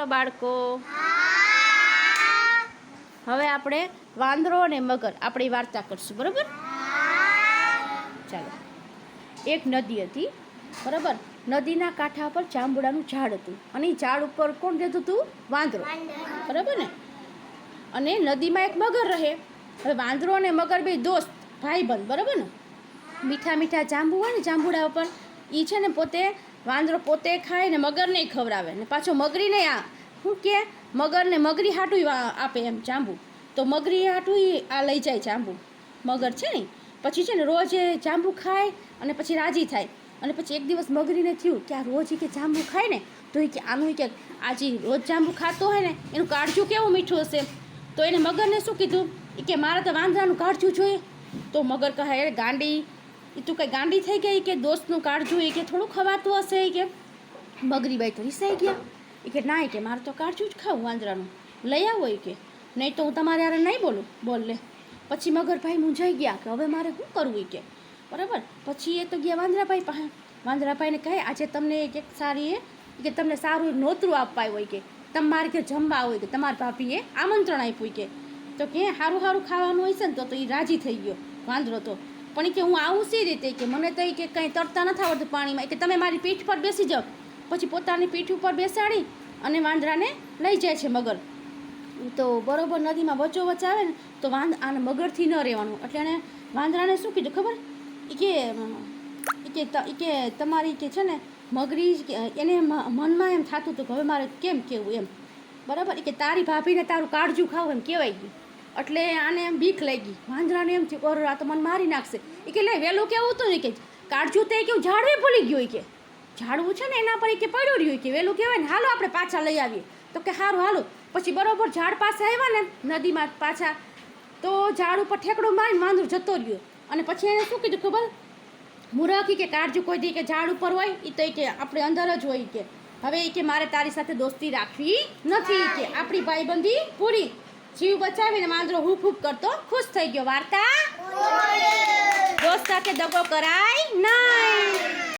કરો બાળકો? હવે આપણે વાંદરો અને મગર આપણી વાર્તા કરશું, બરાબર? ચાલો. એક નદી હતી, બરાબર? નદીના કાંઠા પર જાંબુડાનું ઝાડ હતું અને એ ઝાડ ઉપર કોણ રહેતું હતું? વાંદરો, બરાબર ને? અને નદીમાં એક મગર રહે. હવે વાંદરો અને મગર બે દોસ્ત, ભાઈબંધ, બરાબર ને? મીઠા મીઠા જાંબુ હોય ને જાંબુડા ઉપર, એ છે ને પોતે વાંદરો પોતે ખાય ને મગરને ખવડાવે ને પાછો મગરીને શું કે મગરને મગરી હાટું આપે એમ જાંબુ. તો મગરી હાટું આ લઈ જાય જાંબુ, મગર છે ને. પછી છે ને રોજ એ જાંબુ ખાય અને પછી રાજી થાય. અને પછી એક દિવસ મગરીને થયું કે આ રોજ કે જાંબુ ખાય ને તો એ કે આનું કે આજે રોજ જાંબુ ખાતો હોય ને એનું કાળજું કેવું મીઠું હશે. તો એને મગરને શું કીધું કે મારે તો વાંદરાનું કાળજું જોઈએ. તો મગર કહે એ ગાંડી, એ તું કંઈ ગાંડી થઈ ગઈ કે દોસ્તનું કાળજું એ કે થોડું ખવાતું હશે એ કે. મગરીબાઈ તો રિસાઈ ગયા. એ કે ના, કે મારે તો કાળજું જ ખાવું વાંદરાનું, લઈ આવો એ કે. નહીં તો હું તમારે યાર નહીં બોલું, બોલ લે. પછી મગરભાઈ મૂંઝાઈ ગયા કે હવે મારે શું કરવું એ કે, બરાબર? પછી એ તો ગયા વાંદરાભાઈ પાસે. વાંદરાભાઈને કહે આજે તમને એક સારી કે તમને સારું નોતરું આપવા હોય કે તમારે કે જમવા હોય કે તમારા ભાભીએ આમંત્રણ આપ્યું કે. તો કે સારું સારું ખાવાનું હોય છે ને તો એ રાજી થઈ ગયો વાંદરો તો. પણ એ કે હું આવું સી રીતે કે મને તો એ કે કંઈ તરતા નથી આવડતું પાણીમાં, કે તમે મારી પીઠ પર બેસી જાઓ. પછી પોતાની પીઠ ઉપર બેસાડી અને વાંદરાને લઈ જાય છે મગર. તો બરોબર નદીમાં વચ્ચોવચ્ચ આવે ને તો આને મગરથી ન રહેવાનું. એટલે એણે વાંદરાને શું કીધું ખબર? એ કે તમારી કે છે ને મગરી એને મનમાં એમ થતું હતું કે હવે મારે કેમ કહેવું એમ, બરાબર? કે તારી ભાભીને તારું કાળજું ખાવું એમ કહેવાય ગયું. એટલે આને એમ બીક લાગી. વાંદરાને એમ થયું કે આ તો મને મારી નાખશે. એ કે લે વહેલું કેવું હતું ને કે કાળજું તો એ કેવું ઝાડવે ભૂલી ગયું કે ઝાડવું છે ને એના પર કે પડ્યું રહ્યું કે વહેલું કહેવાય ને હાલો આપણે પાછા લઈ આવીએ. તો કે સારું હાલો. પછી બરોબર ઝાડ પાસે આવ્યા ને નદીમાં પાછા, તો ઝાડ ઉપર ઠેકડો મારીને વાંદરો જતો રહ્યો. અને પછી એને શું કીધું ખબર? મૂરખી કે કાળજું કોઈ દી કે ઝાડ ઉપર હોય એ તો કે આપણે અંદર જ હોય કે હવે એ કે મારે તારી સાથે દોસ્તી રાખવી નથી કે આપણી ભાઈબંધી પૂરી. જીવ બચાવીને વાંદરો હૂફ હૂફ કરતો ખુશ થઈ ગયો. વાર્તા દોસ્ત સાથે દગો કરાય નહીં.